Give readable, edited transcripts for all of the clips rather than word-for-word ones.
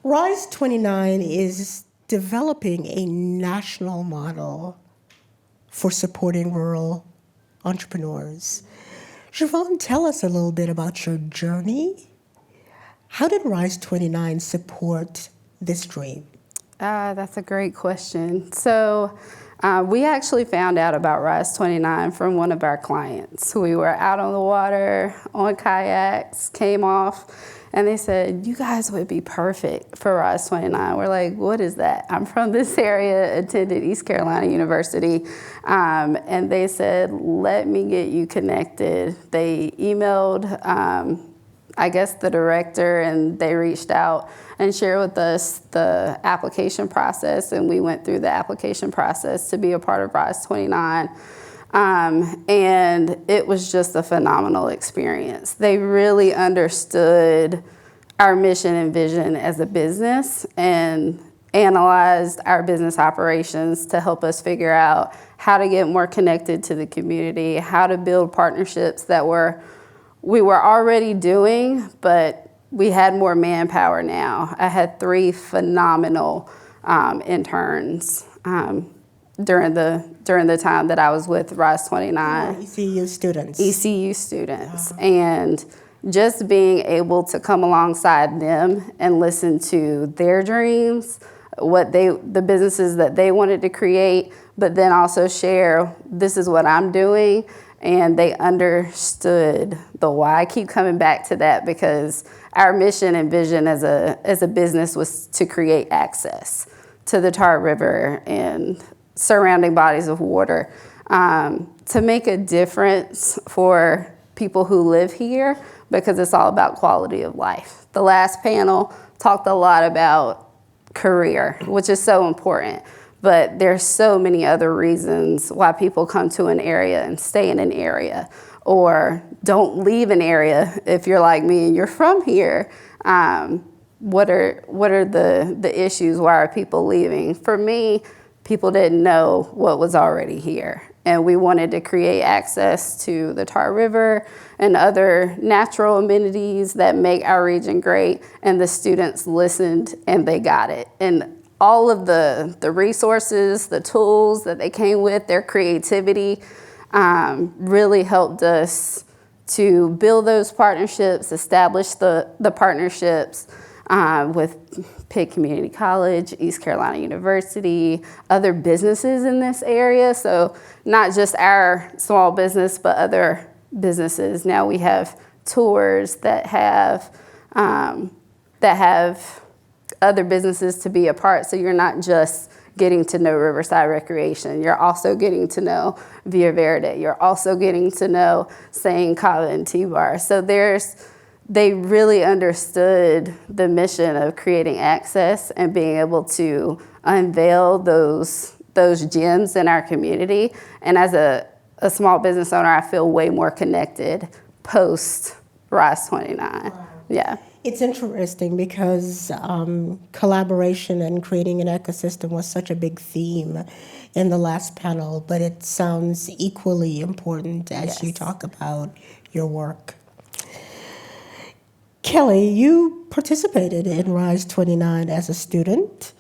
RISE29 is developing a national model for supporting rural entrepreneurs. Shavonne, tell us a little bit about your journey. How did RISE29 support this dream? That's a great question. So we actually found out about RISE29 from one of our clients. We were out on the water, on kayaks, came off, and they said, you guys would be perfect for RISE29. We're like, what is that? I'm from this area, attended East Carolina University, and they said, let me get you connected. They emailed I guess the director, and they reached out and shared with us the application process, and we went through the application process to be a part of RISE29. And it was just a phenomenal experience. They really understood our mission and vision as a business and analyzed our business operations to help us figure out how to get more connected to the community, how to build partnerships that we were already doing, but we had more manpower now. I had 3 phenomenal interns during the time that I was with RISE29. ECU students. ECU students. And just being able to come alongside them and listen to their dreams, the businesses that they wanted to create, but then also share, this is what I'm doing. And they understood the why. I keep coming back to that because our mission and vision as a business was to create access to the Tar River and surrounding bodies of water to make a difference for people who live here, because it's all about quality of life. The last panel talked a lot about career, which is so important. But there's so many other reasons why people come to an area and stay in an area, or don't leave an area. If you're like me and you're from here, what are the issues? Why are people leaving? For me, people didn't know what was already here. And we wanted to create access to the Tar River and other natural amenities that make our region great. And the students listened and they got it. And all of the resources, the tools that they came with, their creativity, really helped us to build those partnerships, establish the partnerships with Pitt Community College, East Carolina University, other businesses in this area. So not just our small business, but other businesses. Now we have tours that have other businesses to be a part. So you're not just getting to know Riverside Recreation. You're also getting to know Via Verde. You're also getting to know Saying Kava and T-Bar. So they really understood the mission of creating access and being able to unveil those gems in our community. And as a small business owner, I feel way more connected post RISE29. Wow. Yeah. It's interesting because collaboration and creating an ecosystem was such a big theme in the last panel, but it sounds equally important as you talk about your work. Kelly, you participated in RISE29 as a student.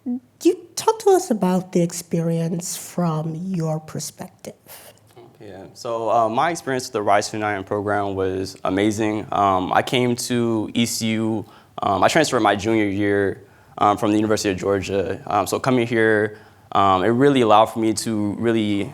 You talk to us about the experience from your perspective. Yeah, so my experience with the RISE29 program was amazing. I came to ECU, I transferred my junior year from the University of Georgia. So coming here, it really allowed for me to really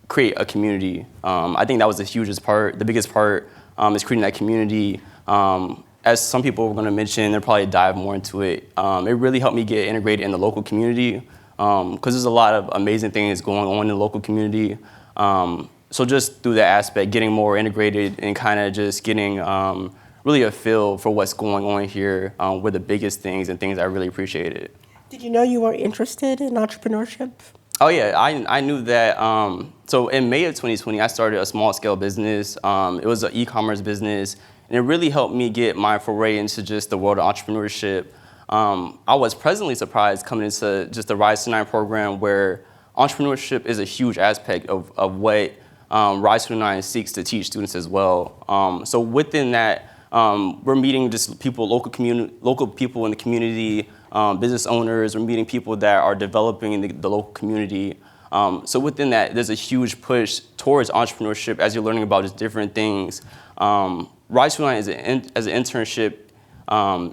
create a community. I think that was the hugest part. The biggest part is creating that community. As some people were going to mention, they'll probably dive more into it. It really helped me get integrated in the local community because there's a lot of amazing things going on in the local community. So just through that aspect, getting more integrated and kind of just getting really a feel for what's going on here were the biggest things and things I really appreciated. Did you know you were interested in entrepreneurship? Oh yeah, I knew that. So in May of 2020, I started a small scale business. It was an e-commerce business, and it really helped me get my foray into just the world of entrepreneurship. I was pleasantly surprised coming into just the RISE29 program where entrepreneurship is a huge aspect of what RISE29 seeks to teach students as well. So within that, we're meeting just people, local people in the community, business owners. We're meeting people that are developing the local community. So within that, there's a huge push towards entrepreneurship as you're learning about just different things. RISE29 as an internship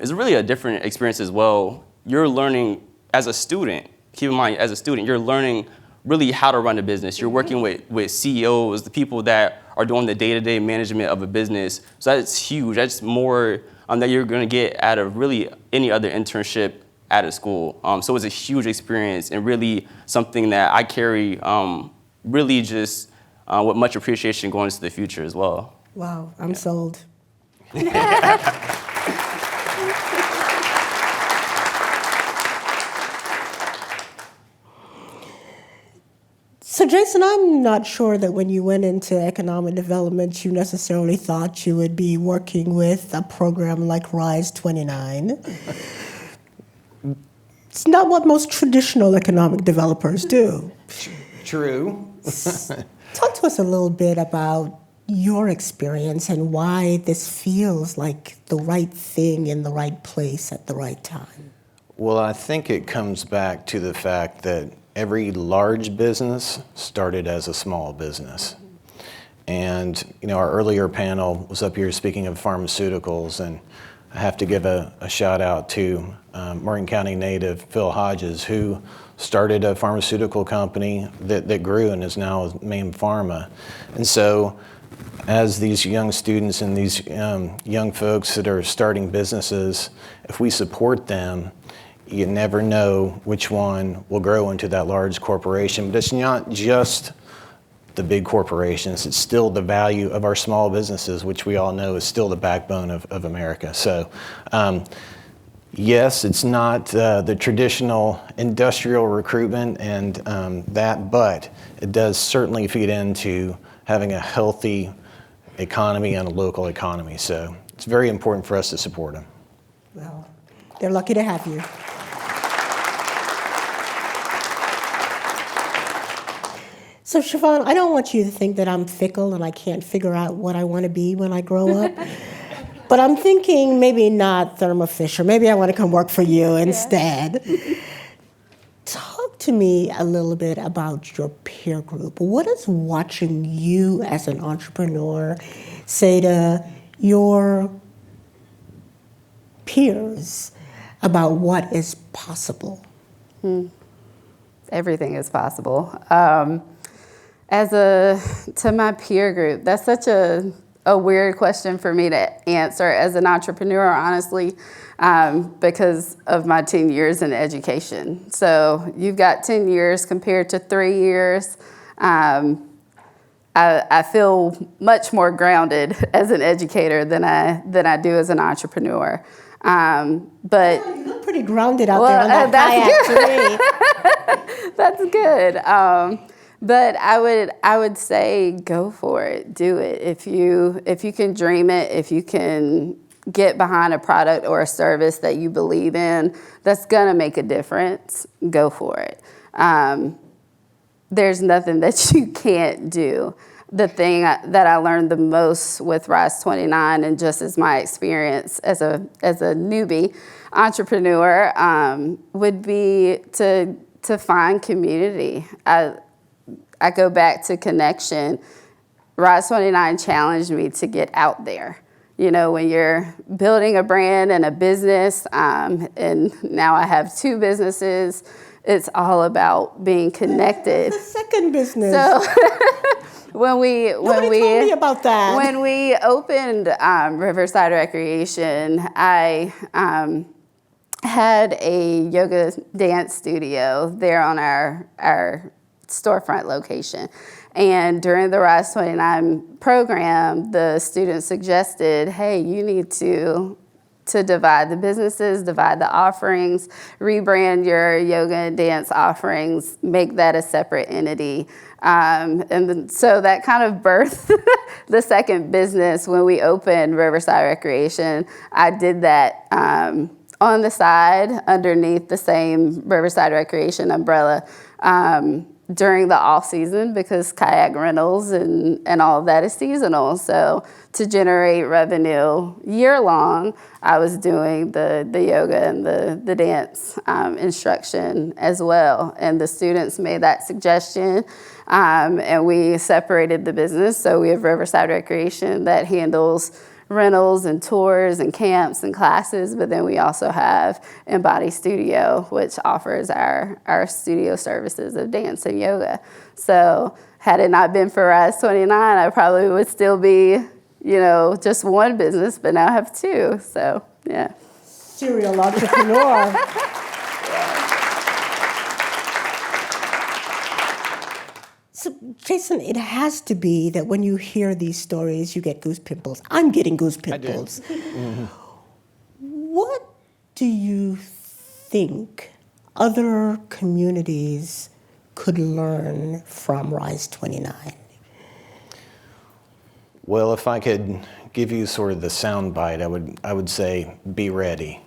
is really a different experience as well. You're learning as a student, keep in mind, as a student, you're learning really how to run a business. You're working with CEOs, the people that are doing the day-to-day management of a business. So that's huge. That's more that you're gonna get out of really any other internship out of school. So it's a huge experience and really something that I carry really just with much appreciation going into the future as well. Wow, I'm sold. So Jason, I'm not sure that when you went into economic development, you necessarily thought you would be working with a program like RISE29. It's not what most traditional economic developers do. True. Talk to us a little bit about your experience and why this feels like the right thing in the right place at the right time. Well, I think it comes back to the fact that every large business started as a small business. And, our earlier panel was up here speaking of pharmaceuticals, and I have to give a shout out to Morgan County native Phil Hodges, who started a pharmaceutical company that grew and is now Maine Pharma. And so as these young students and these young folks that are starting businesses, if we support them, you never know which one will grow into that large corporation. But it's not just the big corporations, it's still the value of our small businesses, which we all know is still the backbone of America. So yes, it's not the traditional industrial recruitment and but it does certainly feed into having a healthy economy and a local economy. So it's very important for us to support them. Well, they're lucky to have you. So Shavonne, I don't want you to think that I'm fickle and I can't figure out what I want to be when I grow up. But I'm thinking maybe not Thermo Fisher. Maybe I want to come work for you instead. Talk to me a little bit about your peer group. What does watching you as an entrepreneur say to your peers about what is possible? Everything is possible. To my peer group, that's such a weird question for me to answer as an entrepreneur, honestly, because of my 10 years in education. So you've got 10 years compared to 3 years. I feel much more grounded as an educator than I do as an entrepreneur. But you look pretty grounded out there on that kayak to me. That's good. But I would say go for it, do it. If you can dream it, if you can get behind a product or a service that you believe in, that's gonna make a difference, go for it. There's nothing that you can't do. The thing that I learned the most with RISE29 and just as my experience as a newbie entrepreneur would be to find community. I go back to connection. RISE29 challenged me to get out there. When you're building a brand and a business, and now I have 2 businesses, it's all about being connected. The second business. So Nobody told me about that. When we opened Riverside Recreation, I had a yoga dance studio there on our storefront location. And during the RISE29 program, the students suggested, hey, you need to divide the businesses, divide the offerings, rebrand your yoga and dance offerings, make that a separate entity. So that kind of birthed the second business when we opened Riverside Recreation. I did that on the side underneath the same Riverside Recreation umbrella. during the off season, because kayak rentals and all of that is seasonal. So to generate revenue year long, I was doing the yoga and the dance instruction as well. And the students made that suggestion, and we separated the business. So we have Riverside Recreation that handles rentals and tours and camps and classes, but then we also have Embody Studio, which offers our studio services of dance and yoga. So had it not been for RISE29, I probably would still be, just one business, but now I have two. So yeah. Serial entrepreneur. So, Jason, it has to be that when you hear these stories, you get goose pimples. I'm getting goose pimples. Mm-hmm. What do you think other communities could learn from RISE29? Well, if I could give you sort of the sound bite, I would say be ready.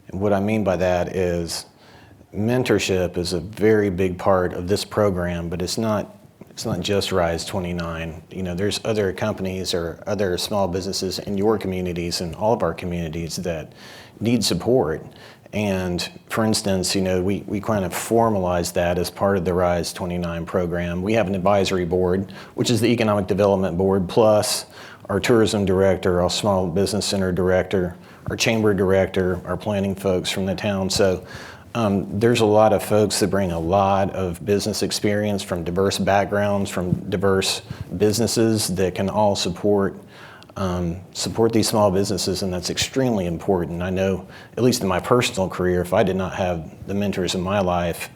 And what I mean by that is mentorship is a very big part of this program, but it's not just RISE29. There's other companies or other small businesses in your communities and all of our communities that need support. And for instance, we kind of formalize that as part of the RISE29 program. We have an advisory board, which is the Economic Development Board, plus our tourism director, our small business center director, our chamber director, our planning folks from the town. So there's a lot of folks that bring a lot of business experience from diverse backgrounds, from diverse businesses that can all support these small businesses, and that's extremely important. I know, at least in my personal career, if I did not have the mentors in my life,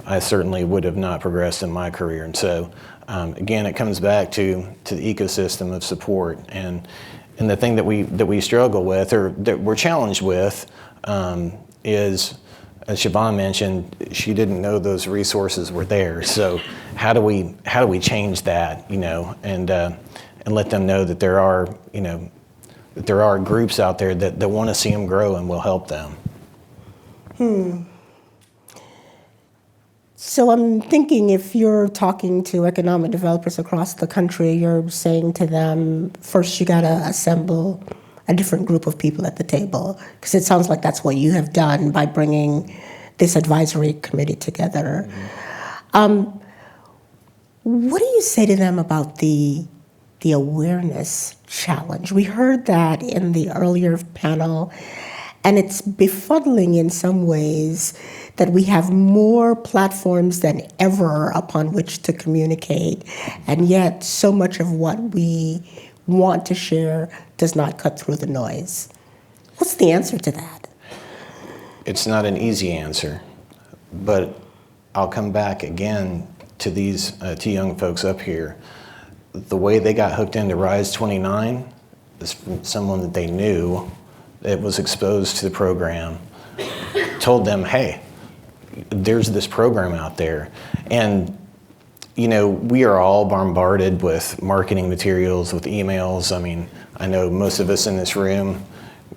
I certainly would have not progressed in my career. And so, again, it comes back to the ecosystem of support, and the thing that we struggle with, or that we're challenged with, is, as Shavonne mentioned, she didn't know those resources were there. So how do we change that, and let them know that there are groups out there that want to see them grow and will help them. So I'm thinking, if you're talking to economic developers across the country, you're saying to them, first you got to assemble a different group of people at the table, because it sounds like that's what you have done by bringing this advisory committee together. Mm-hmm. What do you say to them about the awareness challenge? We heard that in the earlier panel, and it's befuddling in some ways that we have more platforms than ever upon which to communicate, and yet so much of what we want to share does not cut through the noise. What's the answer to that? It's not an easy answer, but I'll come back again to these two young folks up here. The way they got hooked into RISE29 is from someone that they knew that was exposed to the program, told them, hey, there's this program out there. And we are all bombarded with marketing materials, with emails. I mean, I know most of us in this room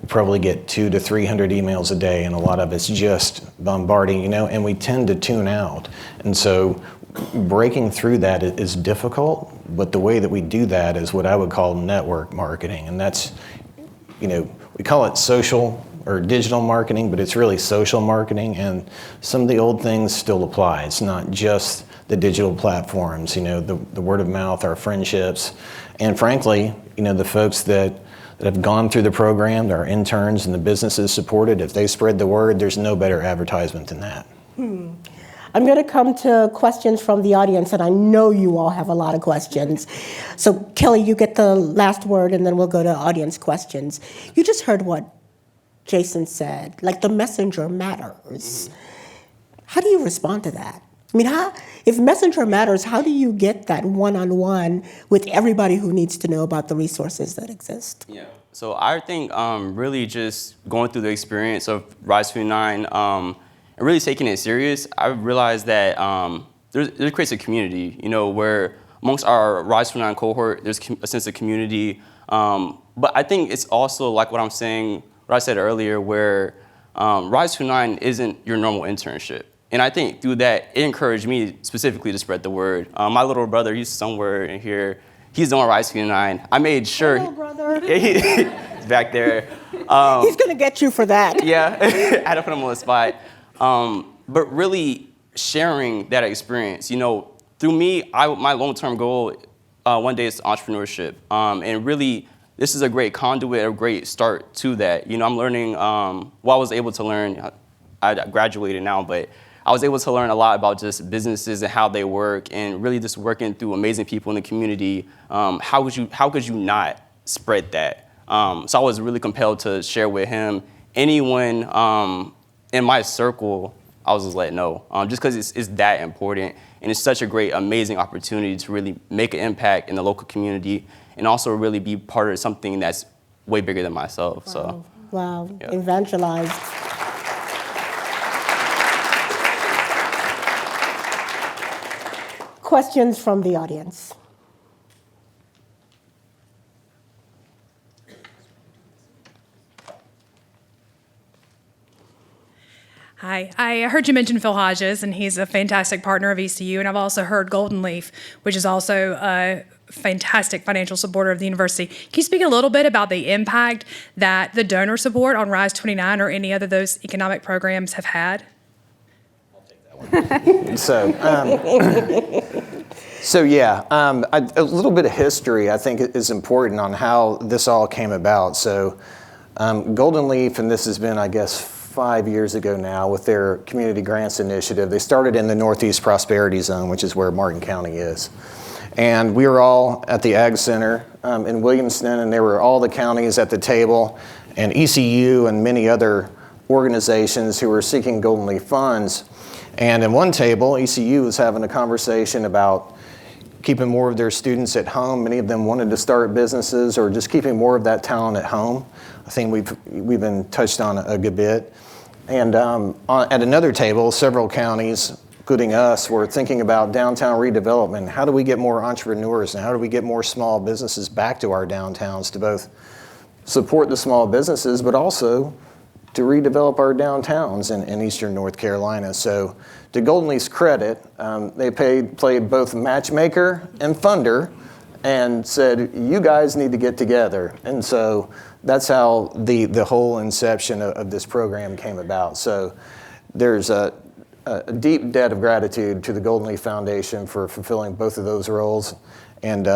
probably get 200 to 300 emails a day, and a lot of it's just bombarding, and we tend to tune out. And so breaking through that is difficult, but the way that we do that is what I would call network marketing. And that's, we call it social or digital marketing, but it's really social marketing, and some of the old things still apply. It's not just the digital platforms, the word of mouth, our friendships, and frankly, the folks that have gone through the program, our interns and the businesses supported, if they spread the word, there's no better advertisement than that. I'm going to come to questions from the audience, and I know you all have a lot of questions. So Kelly, you get the last word, and then we'll go to audience questions. You just heard what Jason said, like the messenger matters. How do you respond to that? I mean, if messenger matters, how do you get that one-on-one with everybody who needs to know about the resources that exist? Yeah. So I think really just going through the experience of RISE29 and really taking it serious, I realized that there creates a community, where amongst our RISE29 cohort, there's a sense of community. But I think it's also like what I said earlier, where RISE29 isn't your normal internship. And I think through that, it encouraged me specifically to spread the word. My little brother, he's somewhere in here. He's on RISE29. I made sure. Hello, brother. He's back there. He's going to get you for that. Yeah, I had to put him on the spot. But really sharing that experience, through me, my long-term goal one day is entrepreneurship. And really, this is a great conduit, a great start to that. I'm learning, I was able to learn, I graduated now, but I was able to learn a lot about just businesses and how they work, and really just working through amazing people in the community. How could you not spread that? So I was really compelled to share with him. Anyone in my circle, I was just letting know, just because it's that important, and it's such a great, amazing opportunity to really make an impact in the local community, and also really be part of something that's way bigger than myself. Wow. So, Wow, yeah. Evangelized. Questions from the audience? Hi, I heard you mention Phil Hodges, and he's a fantastic partner of ECU, and I've also heard Golden Leaf, which is also a fantastic financial supporter of the university. Can you speak a little bit about the impact that the donor support on RISE29 or any other of those economic programs have had? So yeah, a little bit of history I think is important on how this all came about. So Golden Leaf, and this has been, I guess, 5 years ago now with their community grants initiative. They started in the Northeast Prosperity Zone, which is where Martin County is. And we were all at the Ag Center in Williamston, and there were all the counties at the table, and ECU and many other organizations who were seeking Golden Leaf funds. And in one table, ECU was having a conversation about keeping more of their students at home. Many of them wanted to start businesses, or just keeping more of that talent at home. I think we've been touched on a good bit. And at another table, several counties, including us, were thinking about downtown redevelopment. How do we get more entrepreneurs, and how do we get more small businesses back to our downtowns to both support the small businesses, but also to redevelop our downtowns in Eastern North Carolina? So to Golden Leaf's credit, they played both matchmaker and funder, and said, you guys need to get together. And so that's how the whole inception of this program came about. So there's a deep debt of gratitude to the Golden Leaf Foundation for fulfilling both of those roles. And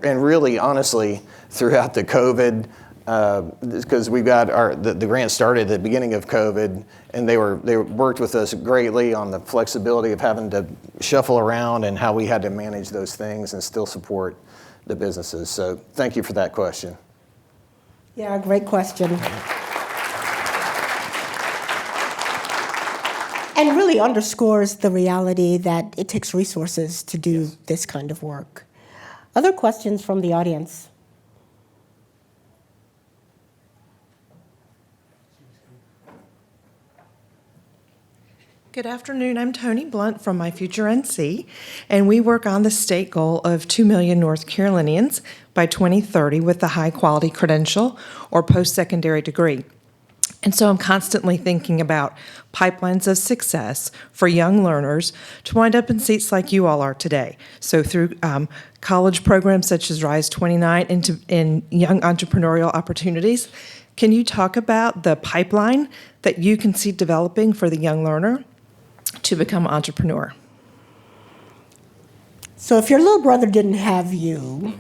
really, honestly, throughout the COVID, because we got the grant started at the beginning of COVID, and they worked with us greatly on the flexibility of having to shuffle around and how we had to manage those things and still support the businesses. So thank you for that question. Yeah, great question. And really underscores the reality that it takes resources to do this kind of work. Other questions from the audience? Good afternoon. I'm Tony Blunt from My Future NC, and we work on the state goal of 2 million North Carolinians by 2030 with a high-quality credential or post-secondary degree. And so I'm constantly thinking about pipelines of success for young learners to wind up in seats like you all are today. So through college programs such as RISE29 in young entrepreneurial opportunities, can you talk about the pipeline that you can see developing for the young learner to become an entrepreneur? So if your little brother didn't have you,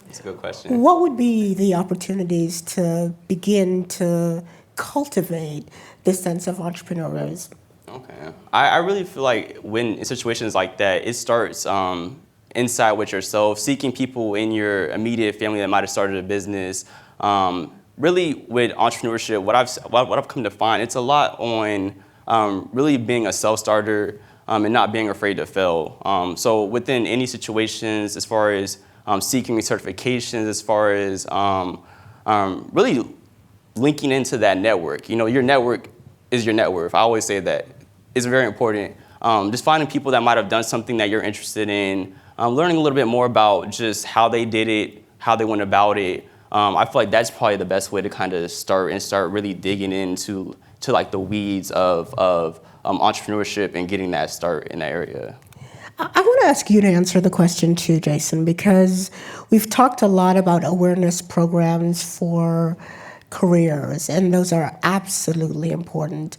That's a good question. what would be the opportunities to begin to cultivate this sense of entrepreneurs? Okay. I really feel like when in situations like that, it starts inside with yourself, seeking people in your immediate family that might have started a business. Really, with entrepreneurship, what I've come to find, it's a lot on really being a self-starter and not being afraid to fail. So within any situations, as far as seeking certifications, as far as really linking into that network. Your network is your net worth. I always say that. It's very important. Just finding people that might have done something that you're interested in, learning a little bit more about just how they did it, how they went about it. I feel like that's probably the best way to kind of start really digging into to like the weeds of entrepreneurship and getting that start in that area. I want to ask you to answer the question too, Jason, because we've talked a lot about awareness programs for careers, and those are absolutely important.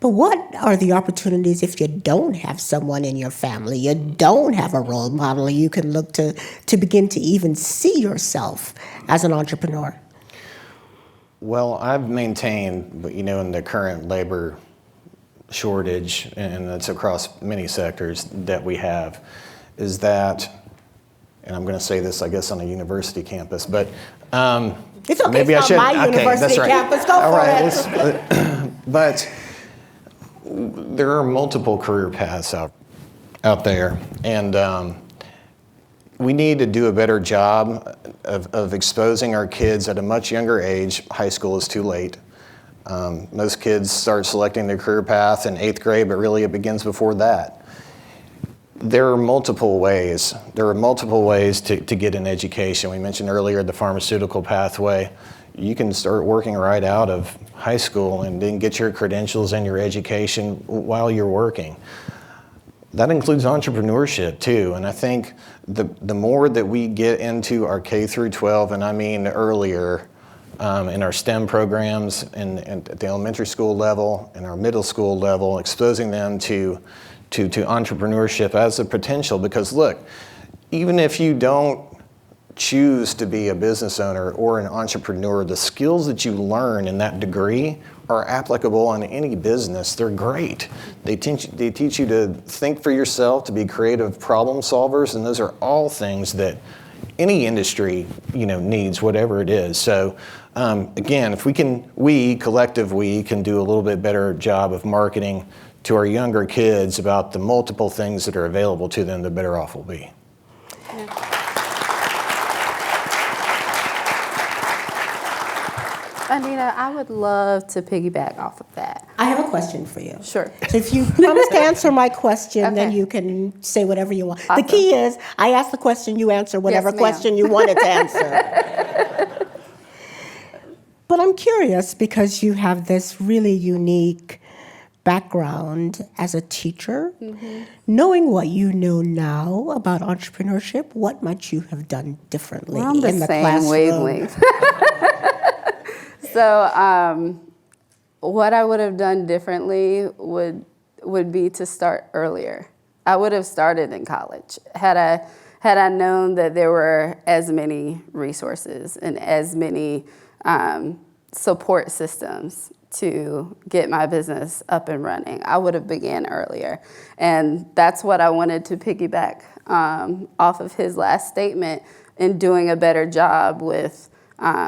But what are the opportunities if you don't have someone in your family, you don't have a role model you can look to begin to even see yourself as an entrepreneur? Well, I've maintained, in the current labor shortage, and it's across many sectors that we have, is that, and I'm going to say this, I guess, on a university campus, but it's okay, maybe it's I should. not my university that's right. campus. Go All for right, it. But there are multiple career paths out there, and we need to do a better job of exposing our kids at a much younger age. High school is too late. Most kids start selecting their career path in 8th grade, but really it begins before that. There are multiple ways. To get an education. We mentioned earlier the pharmaceutical pathway. You can start working right out of high school and then get your credentials and your education while you're working. That includes entrepreneurship too, and I think the more that we get into our K through 12, and I mean earlier, in our STEM programs and at the elementary school level and our middle school level, exposing them to entrepreneurship as a potential. Because look, even if you don't choose to be a business owner or an entrepreneur, the skills that you learn in that degree are applicable on any business. They're great. They teach you to think for yourself, to be creative problem solvers, and those are all things that any industry, needs, whatever it is. So again, if we can do a little bit better job of marketing to our younger kids about the multiple things that are available to them, the better off we'll be. Yeah. Anita, I would love to piggyback off of that. I have a question for you. Sure. So if you promise to answer my question, then Okay. you can say whatever you want. Awesome. The key is, I ask the question, you answer whatever Yes, ma'am. question you wanted to answer. But I'm curious because you have this really unique background as a teacher. Mm-hmm. Knowing what you know now about entrepreneurship, what might you have done differently We're on the in the same classroom? wavelength. So what I would have done differently would be to start earlier. I would have started in college had I known that there were as many resources and as many support systems to get my business up and running. I would have began earlier. And that's what I wanted to piggyback off of his last statement in doing a better job with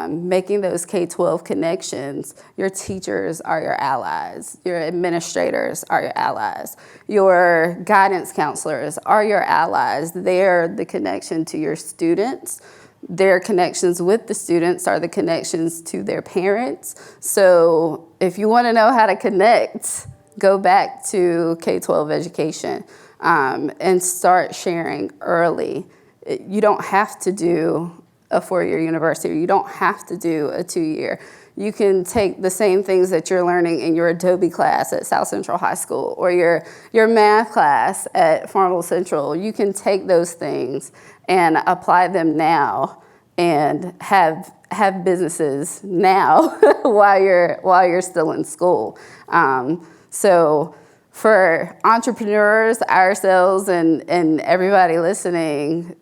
making those K-12 connections. Your teachers are your allies. Your administrators are your allies. Your guidance counselors are your allies. They're the connection to your students. Their connections with the students are the connections to their parents. So if you want to know how to connect, go back to K-12 education and start sharing early. You don't have to do a 4-year university. You don't have to do a 2-year. You can take the same things that you're learning in your Adobe class at South Central High School or your math class at Farmville Central. You can take those things and apply them now and have businesses now while you're still in school. So for entrepreneurs, ourselves, and everybody listening,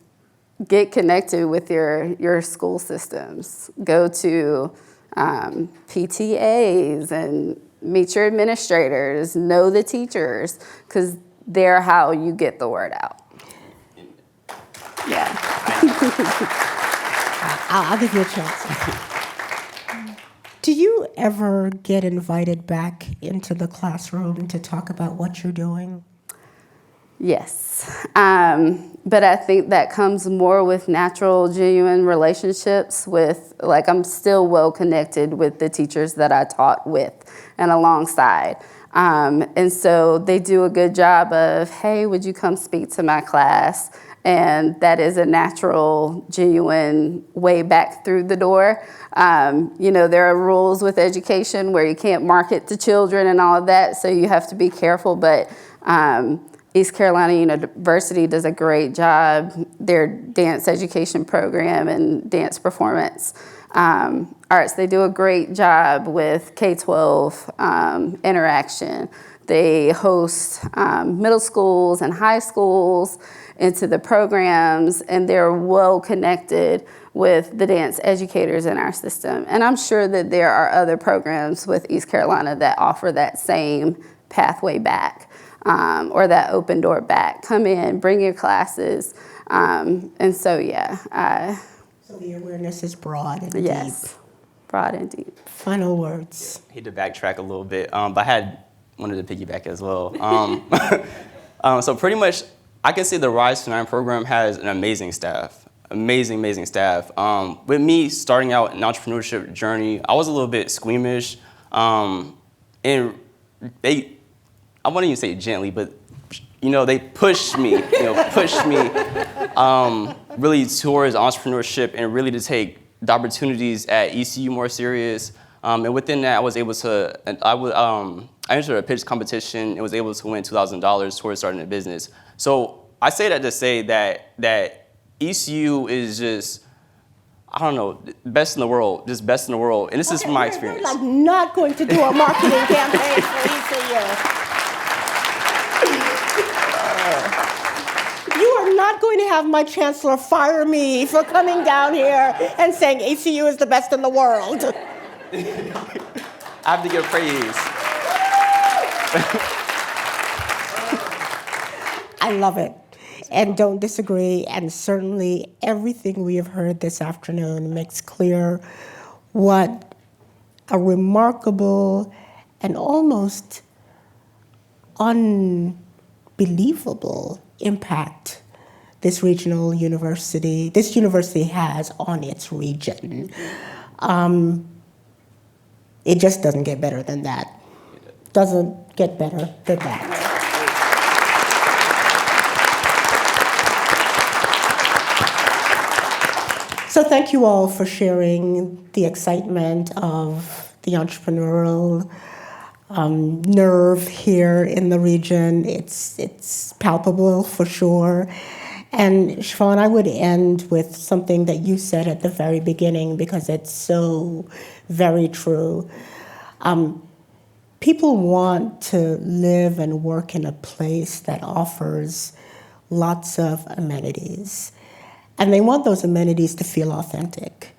get connected with your school systems. Go to PTAs and meet your administrators, know the teachers, because they're how you get the word out. Yeah. I'll give you a chance. Do you ever get invited back into the classroom to talk about what you're doing? Yes, but I think that comes more with natural, genuine relationships with, I'm still well connected with the teachers that I taught with and alongside. And so they do a good job of, hey, would you come speak to my class? And that is a natural, genuine way back through the door. There are rules with education where you can't market to children and all of that, so you have to be careful. But East Carolina University does a great job. Their dance education program and dance performance arts, they do a great job with K-12 interaction. They host middle schools and high schools into the programs, and they're well connected with the dance educators in our system. And I'm sure that there are other programs with East Carolina that offer that same pathway back, or that open door back. Come in, bring your classes. And so, yeah. So the awareness is broad and Yes, deep. broad and deep. Final words. I hate to backtrack a little bit, but I wanted to piggyback as well. So pretty much, I can say the RISE29 program has an amazing staff, amazing staff. With me starting out an entrepreneurship journey, I was a little bit squeamish, and I wouldn't even say gently, but they pushed me, really towards entrepreneurship and really to take the opportunities at ECU more serious. And within that, I was able to, I entered a pitch competition and was able to win $2,000 towards starting a business. So I say that to say that ECU is just, I don't know, best in the world, just best in the world. And this is from my experience. We're like not going to do a marketing campaign for ECU. You are not going to have my chancellor fire me for coming down here and saying ECU is the best in the world. I have to give praise. I love it and don't disagree. And certainly everything we have heard this afternoon makes clear what a remarkable and almost unbelievable impact this university has on its region. It just doesn't get better than that. Doesn't get better than that. So thank you all for sharing the excitement of the entrepreneurial nerve here in the region. It's palpable for sure. And Shavonne, I would end with something that you said at the very beginning because it's so very true. People want to live and work in a place that offers lots of amenities. And they want those amenities to feel authentic.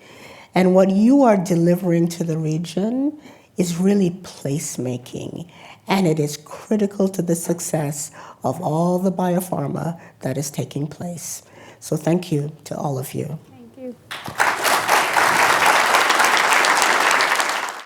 And what you are delivering to the region is really placemaking. And it is critical to the success of all the biopharma that is taking place. So thank you to all of you. Thank you.